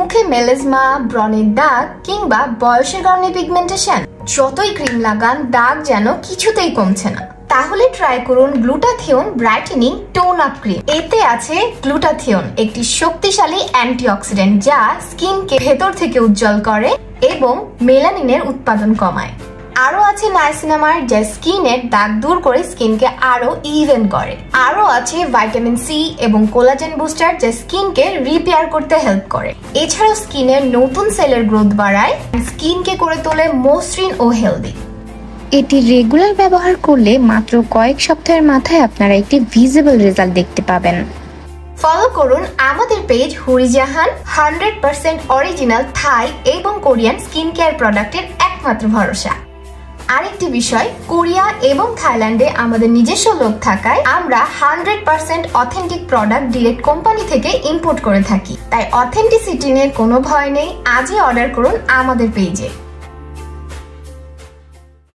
মুখে মেলেজমা, ব্রণের দাগ কিংবা বয়সের কারণে পিগমেন্টেশন, যতই ক্রিম লাগান দাগ যেন কিছুতেই কমছে না, তাহলে ট্রাই করুন glutathione brightening tone up cream. এতে আছে গ্লুটাথিয়ন, একটি শক্তিশালী অ্যান্টিঅক্সিডেন্ট যা স্কিনকে ভেতর থেকে উজ্জ্বল করে এবং মেলানিনের উৎপাদন কমায়। আরো আছে নাইসিনামাইড, যা স্কিনের দাগ দূর করে স্কিনকে আরো ইভেন করে। আরো আছে ভিটামিন সি এবং কোলাজেন বুস্টার, যা স্কিনকে রিপেয়ার করতে হেল্প করে। এছাড়াও স্কিনের নতুন সেলের গ্রোথ বাড়ায়, স্কিনকে করে তোলে মসৃণ ও হেলদি। এটি রেগুলার ব্যবহার করলে মাত্র কয়েক সপ্তাহের মাথায় আপনারা একটি ভিজিবল রেজাল্ট দেখতে পাবেন। ফলো করুন আমাদের পেজ হুরিজাহান, 100% অরিজিনাল থাই এবং কোরিয়ান স্কিন কেয়ার প্রোডাক্টের একমাত্র ভরসা। আরেকটি বিষয়, কোরিয়া এবং থাইল্যান্ডে আমাদের নিজস্ব লোক থাকায় আমরা 100% অথেন্টিক প্রোডাক্ট ডিরেক্ট কোম্পানি থেকে ইম্পোর্ট করে থাকি, তাই অথেন্টিসিটি নিয়ে কোনো ভয় নেই। আজই অর্ডার করুন আমাদের পেজে।